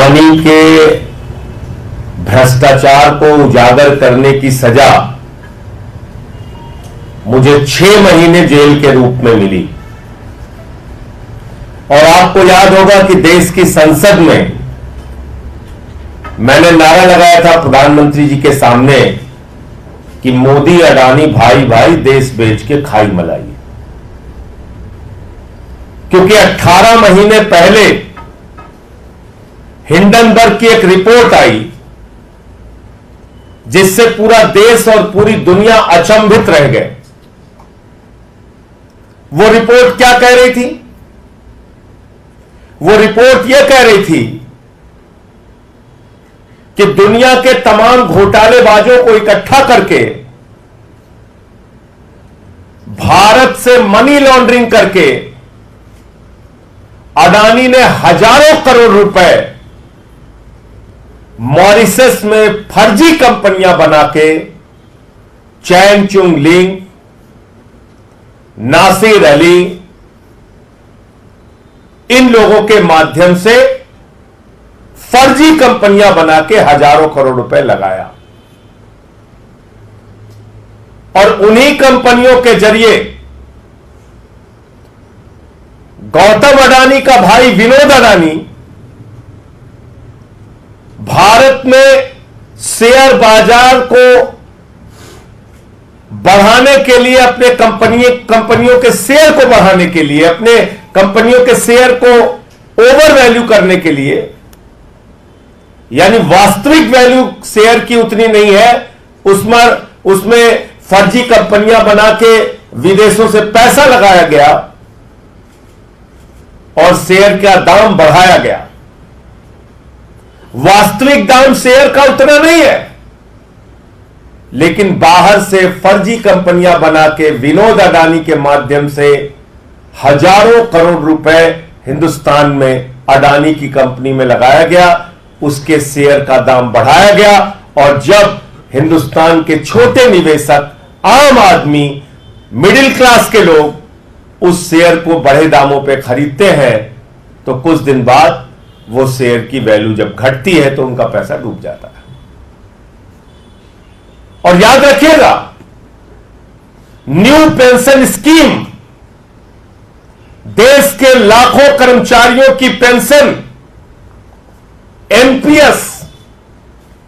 अडानी के भ्रष्टाचार को उजागर करने की सजा मुझे 6 महीने जेल के रूप में मिली। और आपको याद होगा कि देश की संसद में मैंने नारा लगाया था प्रधानमंत्री जी के सामने कि मोदी अडानी भाई भाई देश बेच के खाई मलाई। क्योंकि 18 महीने पहले हिंडनबर्ग की एक रिपोर्ट आई जिससे पूरा देश और पूरी दुनिया अचंभित रह गए। वो रिपोर्ट क्या कह रही थी? वो रिपोर्ट यह कह रही थी कि दुनिया के तमाम घोटालेबाजों को इकट्ठा करके भारत से मनी लॉन्ड्रिंग करके अडानी ने हजारों करोड़ रुपए मॉरिशस में फर्जी कंपनियां बना के चैन चुंग लिंग, नासिर अली, इन लोगों के माध्यम से फर्जी कंपनियां बना के हजारों करोड़ रुपए लगाया। और उन्हीं कंपनियों के जरिए गौतम अडानी का भाई विनोद अडानी भारत में शेयर बाजार को बढ़ाने के लिए, अपने कंपनियों के शेयर को बढ़ाने के लिए, अपने कंपनियों के शेयर को ओवर वैल्यू करने के लिए, यानी वास्तविक वैल्यू शेयर की उतनी नहीं है, उसमें फर्जी कंपनियां बना के विदेशों से पैसा लगाया गया और शेयर का दाम बढ़ाया गया। वास्तविक दाम शेयर का उतना नहीं है, लेकिन बाहर से फर्जी कंपनियां बना के विनोद अडानी के माध्यम से हजारों करोड़ रुपए हिंदुस्तान में अडानी की कंपनी में लगाया गया, उसके शेयर का दाम बढ़ाया गया। और जब हिंदुस्तान के छोटे निवेशक, आम आदमी, मिडिल क्लास के लोग उस शेयर को बड़े दामों पे खरीदते हैं तो कुछ दिन बाद वो शेयर की वैल्यू जब घटती है तो उनका पैसा डूब जाता है। और याद रखिएगा, न्यू पेंशन स्कीम, देश के लाखों कर्मचारियों की पेंशन, एनपीएस,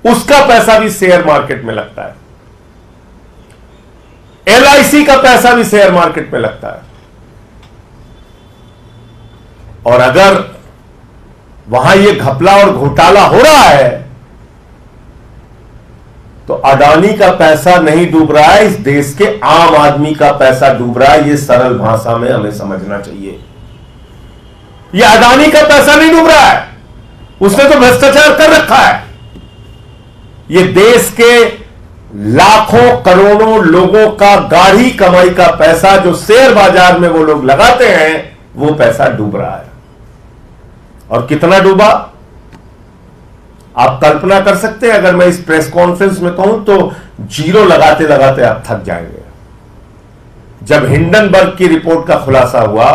उसका पैसा भी शेयर मार्केट में लगता है। एलआईसी का पैसा भी शेयर मार्केट में लगता है। और अगर वहां यह घपला और घोटाला हो रहा है तो अडानी का पैसा नहीं डूब रहा है, इस देश के आम आदमी का पैसा डूब रहा है। यह सरल भाषा में हमें समझना चाहिए। यह अडानी का पैसा नहीं डूब रहा है, उसने तो भ्रष्टाचार कर रखा है। यह देश के लाखों करोड़ों लोगों का गाढ़ी कमाई का पैसा जो शेयर बाजार में वो लोग लगाते हैं, वो पैसा डूब रहा है। और कितना डूबा आप कल्पना कर सकते हैं? अगर मैं इस प्रेस कॉन्फ्रेंस में कहूं तो जीरो लगाते लगाते आप थक जाएंगे। जब हिंडनबर्ग की रिपोर्ट का खुलासा हुआ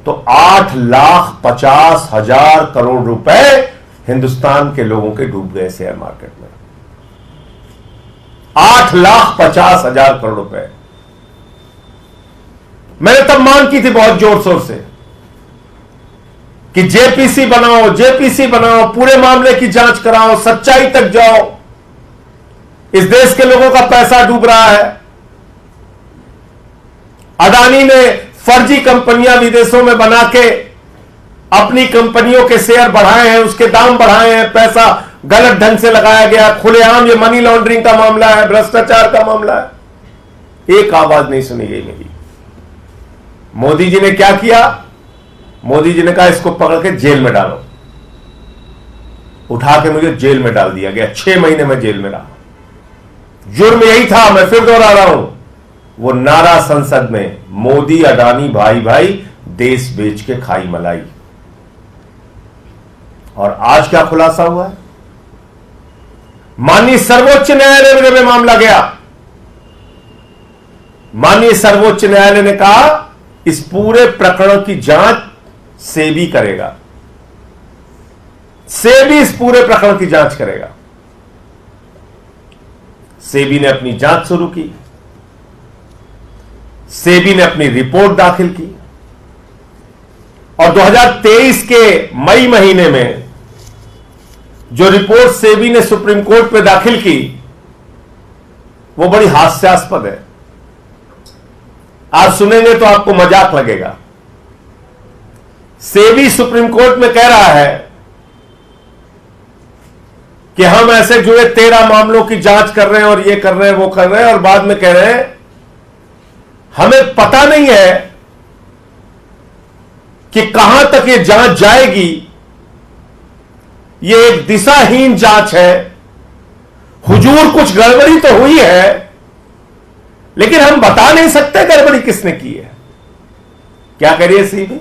तो 8,50,000 करोड़ रुपए हिंदुस्तान के लोगों के डूब गए शेयर मार्केट में। 8,50,000 करोड़ रुपए। मैंने तब मांग की थी बहुत जोर शोर से कि जेपीसी बनाओ, जेपीसी बनाओ, पूरे मामले की जांच कराओ, सच्चाई तक जाओ। इस देश के लोगों का पैसा डूब रहा है। अडानी ने फर्जी कंपनियां विदेशों में बना के अपनी कंपनियों के शेयर बढ़ाए हैं, उसके दाम बढ़ाए हैं, पैसा गलत ढंग से लगाया गया। खुलेआम ये मनी लॉन्ड्रिंग का मामला है, भ्रष्टाचार का मामला है। एक आवाज नहीं सुनी गई मेरी। मोदी जी ने क्या किया? मोदी जी ने कहा इसको पकड़ के जेल में डालो। उठा के मुझे जेल में डाल दिया गया। 6 महीने में जेल में रहा। जुर्म यही था, मैं फिर दोहरा रहा हूं, वो नारा संसद में, मोदी अडानी भाई भाई देश बेच के खाई मलाई। और आज क्या खुलासा हुआ है? माननीय सर्वोच्च न्यायालय में मामला गया। माननीय सर्वोच्च न्यायालय ने कहा इस पूरे प्रकरण की जांच सेबी करेगा। सेबी इस पूरे प्रकरण की जांच करेगा। सेबी ने अपनी जांच शुरू की, सेबी ने अपनी रिपोर्ट दाखिल की और 2023 के मई महीने में जो रिपोर्ट सेबी ने सुप्रीम कोर्ट में दाखिल की वो बड़ी हास्यास्पद है। आप सुनेंगे तो आपको मजाक लगेगा। सेबी सुप्रीम कोर्ट में कह रहा है कि हम ऐसे जुड़े 13 मामलों की जांच कर रहे हैं और ये कर रहे हैं वो कर रहे हैं, और बाद में कह रहे हैं हमें पता नहीं है कि कहां तक ये जांच जाएगी, ये एक दिशाहीन जांच है, हुजूर कुछ गड़बड़ी तो हुई है लेकिन हम बता नहीं सकते गड़बड़ी किसने की है। क्या करिए सीबी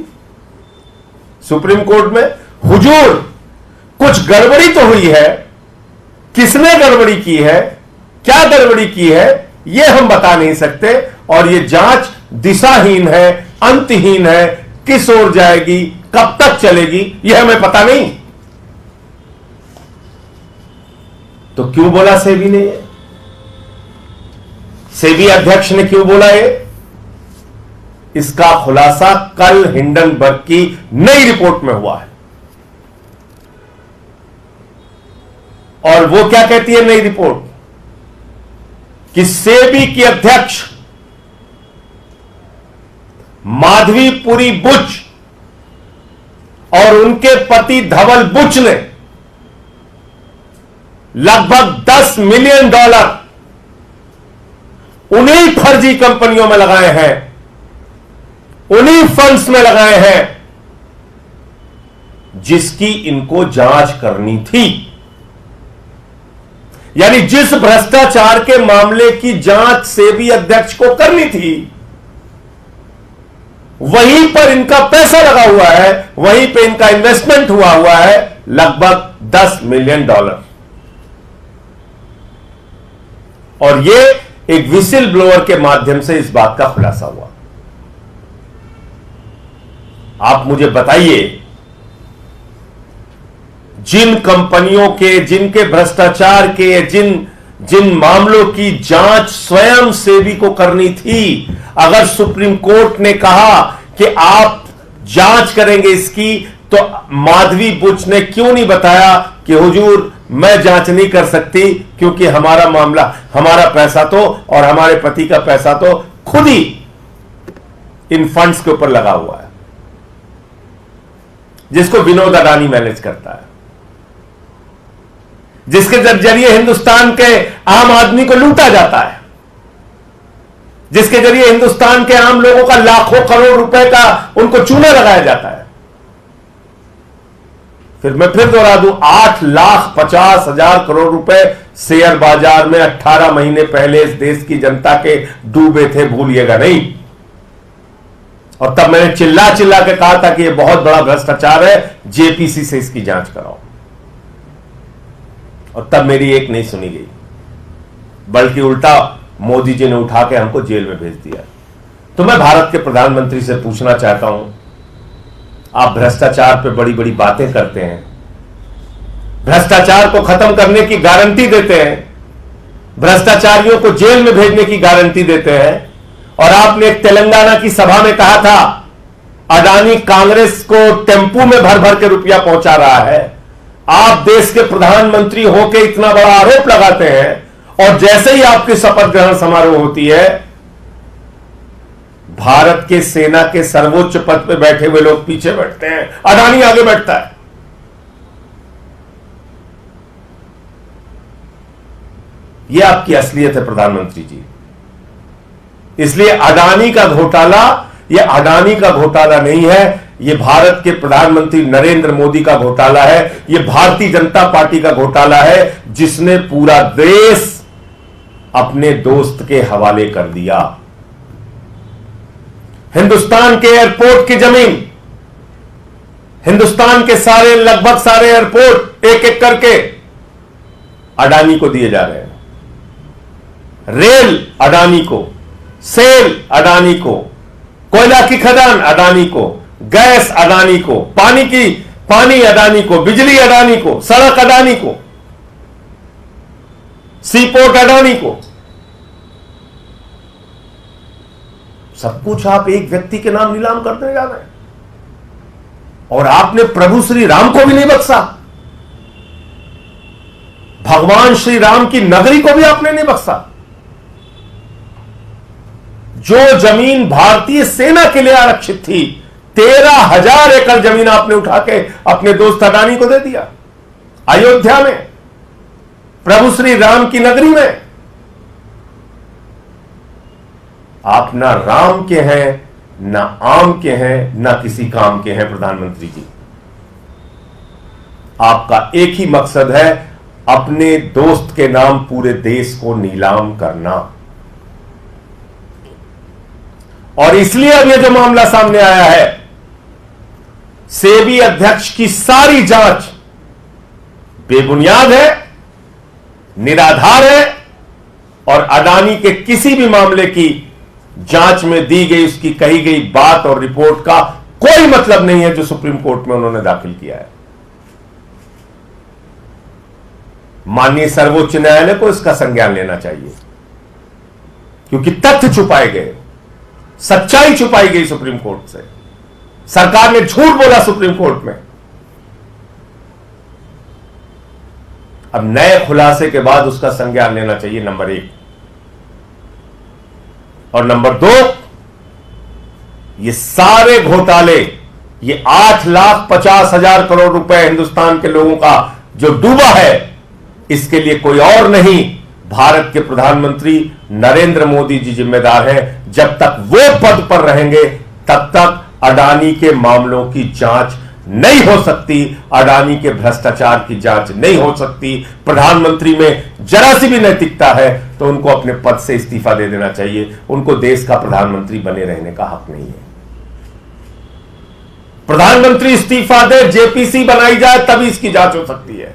सुप्रीम कोर्ट में, हुजूर कुछ गड़बड़ी तो हुई है, किसने गड़बड़ी की है, क्या गड़बड़ी की है, यह हम बता नहीं सकते, और यह जांच दिशाहीन है, अंतहीन है, किस ओर जाएगी, कब तक चलेगी, यह हमें पता नहीं। तो क्यों बोला सेबी ने? सेबी अध्यक्ष ने क्यों बोला ये? इसका खुलासा कल हिंडनबर्ग की नई रिपोर्ट में हुआ है। और वो क्या कहती है नई रिपोर्ट? कि सेबी की अध्यक्ष माधवीपुरी बुच और उनके पति धवल बुच ने लगभग $10 मिलियन उन्हीं फर्जी कंपनियों में लगाए हैं, उन्हीं फंड्स में लगाए हैं जिसकी इनको जांच करनी थी। यानी जिस भ्रष्टाचार के मामले की जांच सेबी अध्यक्ष को करनी थी, वहीं पर इनका पैसा लगा हुआ है, वहीं पे इनका इन्वेस्टमेंट हुआ है लगभग $10 मिलियन। और यह एक विसिल ब्लोअर के माध्यम से इस बात का खुलासा हुआ। आप मुझे बताइए, जिन कंपनियों के, जिनके भ्रष्टाचार के, जिन मामलों की जांच स्वयं सेबी को करनी थी, अगर सुप्रीम कोर्ट ने कहा कि आप जांच करेंगे इसकी, तो माधवी बुच ने क्यों नहीं बताया कि हुजूर मैं जांच नहीं कर सकती क्योंकि हमारा मामला, हमारा पैसा तो और हमारे पति का पैसा तो खुद ही इन फंड्स के ऊपर लगा हुआ है, जिसको विनोद अडानी मैनेज करता है, जिसके जरिए हिंदुस्तान के आम आदमी को लूटा जाता है, जिसके जरिए हिंदुस्तान के आम लोगों का लाखों करोड़ रुपए का उनको चूना लगाया जाता है। फिर मैं फिर दोहरा दूं, 8,50,000 करोड़ रुपए शेयर बाजार में 18 महीने पहले इस देश की जनता के डूबे थे, भूलिएगा नहीं। और तब मैंने चिल्ला चिल्ला के कहा था कि यह बहुत बड़ा भ्रष्टाचार है, जेपीसी से इसकी जांच कराओ। और तब मेरी एक नहीं सुनी गई, बल्कि उल्टा मोदी जी ने उठा के हमको जेल में भेज दिया। तो मैं भारत के प्रधानमंत्री से पूछना चाहता हूं, आप भ्रष्टाचार पे बड़ी बड़ी बातें करते हैं, भ्रष्टाचार को खत्म करने की गारंटी देते हैं, भ्रष्टाचारियों को जेल में भेजने की गारंटी देते हैं, और आपने एक तेलंगाना की सभा में कहा था अडानी कांग्रेस को टेम्पू में भर भर के रुपया पहुंचा रहा है। आप देश के प्रधानमंत्री होकर इतना बड़ा आरोप लगाते हैं, और जैसे ही आपकी शपथ ग्रहण समारोह होती है, भारत के सेना के सर्वोच्च पद पर बैठे हुए लोग पीछे बैठते हैं, अडानी आगे बैठता है। यह आपकी असलियत है प्रधानमंत्री जी। इसलिए अडानी का घोटाला, यह अडानी का घोटाला नहीं है, यह भारत के प्रधानमंत्री नरेंद्र मोदी का घोटाला है, यह भारतीय जनता पार्टी का घोटाला है, जिसने पूरा देश अपने दोस्त के हवाले कर दिया। हिंदुस्तान के एयरपोर्ट की जमीन, हिंदुस्तान के सारे, लगभग सारे एयरपोर्ट एक एक करके अडानी को दिए जा रहे हैं। रेल अडानी को, सेल अडानी को, कोयला की खदान अडानी को, गैस अडानी को, पानी अडानी को, बिजली अडानी को, सड़क अडानी को, सीपोर्ट अडानी को, सब कुछ आप एक व्यक्ति के नाम नीलाम करने जा रहे हैं। और आपने प्रभु श्री राम को भी नहीं बख्शा, भगवान श्री राम की नगरी को भी आपने नहीं बख्शा। जो जमीन भारतीय सेना के लिए आरक्षित थी, 13,000 एकड़ जमीन आपने उठा के अपने दोस्त अडानी को दे दिया, अयोध्या में, प्रभु श्री राम की नगरी में। आप ना राम के हैं, ना आम के हैं, ना किसी काम के हैं प्रधानमंत्री जी। आपका एक ही मकसद है, अपने दोस्त के नाम पूरे देश को नीलाम करना। और इसलिए अब यह जो मामला सामने आया है, सेबी अध्यक्ष की सारी जांच बेबुनियाद है, निराधार है, और अडानी के किसी भी मामले की जांच में दी गई, उसकी कही गई बात और रिपोर्ट का कोई मतलब नहीं है जो सुप्रीम कोर्ट में उन्होंने दाखिल किया है। माननीय सर्वोच्च न्यायालय को इसका संज्ञान लेना चाहिए, क्योंकि तथ्य छुपाए गए, सच्चाई छुपाई गई सुप्रीम कोर्ट से। सरकार ने झूठ बोला सुप्रीम कोर्ट में। अब नए खुलासे के बाद उसका संज्ञान लेना चाहिए, नंबर 1। और नंबर 2, ये सारे घोटाले, ये 8,50,000 करोड़ रुपए हिंदुस्तान के लोगों का जो डूबा है, इसके लिए कोई और नहीं, भारत के प्रधानमंत्री नरेंद्र मोदी जी जिम्मेदार हैं। जब तक वो पद पर रहेंगे, तब तक अडानी के मामलों की जांच नहीं हो सकती, अडानी के भ्रष्टाचार की जांच नहीं हो सकती। प्रधानमंत्री में जरा सी भी नैतिकता है तो उनको अपने पद से इस्तीफा दे देना चाहिए। उनको देश का प्रधानमंत्री बने रहने का हक नहीं है। प्रधानमंत्री इस्तीफा दे, जेपीसी बनाई जाए, तभी इसकी जांच हो सकती है।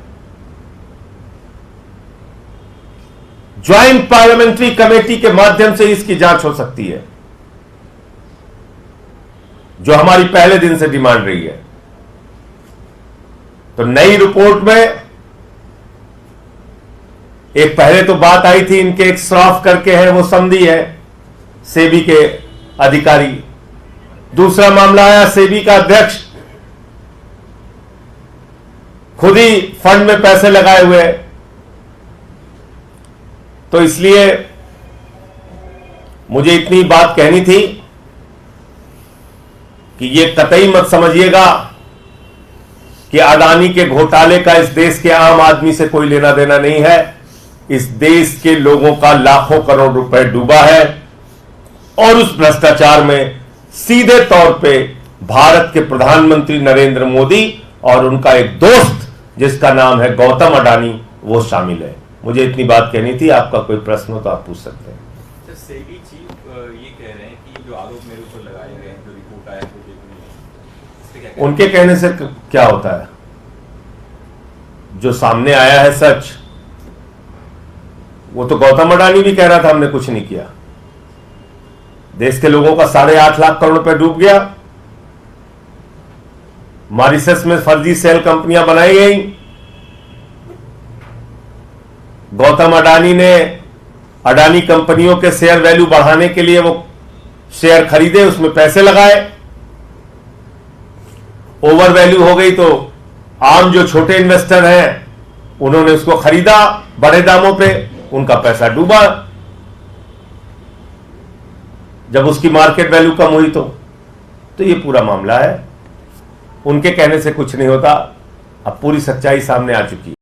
ज्वाइंट पार्लियामेंट्री कमेटी के माध्यम से इसकी जांच हो सकती है, जो हमारी पहले दिन से डिमांड रही है। तो नई रिपोर्ट में एक पहले तो बात आई थी, इनके एक श्रॉफ करके है, वो समधी है, सेबी के अधिकारी। दूसरा मामला आया, सेबी का अध्यक्ष खुद ही फंड में पैसे लगाए हुए। तो इसलिए मुझे इतनी बात कहनी थी कि ये कतई मत समझिएगा कि अडानी के घोटाले का इस देश के आम आदमी से कोई लेना देना नहीं है। इस देश के लोगों का लाखों करोड़ रुपए डूबा है, और उस भ्रष्टाचार में सीधे तौर पे भारत के प्रधानमंत्री नरेंद्र मोदी और उनका एक दोस्त जिसका नाम है गौतम अडानी, वो शामिल है। मुझे इतनी बात कहनी थी। आपका कोई प्रश्न हो तो आप पूछ सकते हैं। तो सेबी चीफ ये कह रहे हैं कि जो आरोप मेरे ऊपर लगाए गए हैं, जो रिपोर्ट आया है, उनके कहने से क्या होता है? जो सामने आया है सच, वो तो गौतम अडानी भी कह रहा था हमने कुछ नहीं किया। देश के लोगों का 8.5 लाख करोड़ रुपए डूब गया। मॉरिशस में फर्जी सेल कंपनियां बनाई गई। गौतम अडानी ने अडानी कंपनियों के शेयर वैल्यू बढ़ाने के लिए वो शेयर खरीदे, उसमें पैसे लगाए, ओवर वैल्यू हो गई तो आम जो छोटे इन्वेस्टर हैं उन्होंने उसको खरीदा बड़े दामों पे, उनका पैसा डूबा। जब उसकी मार्केट वैल्यू कम हुई तो ये पूरा मामला है। उनके कहने से कुछ नहीं होता। अब पूरी सच्चाई सामने आ चुकी है।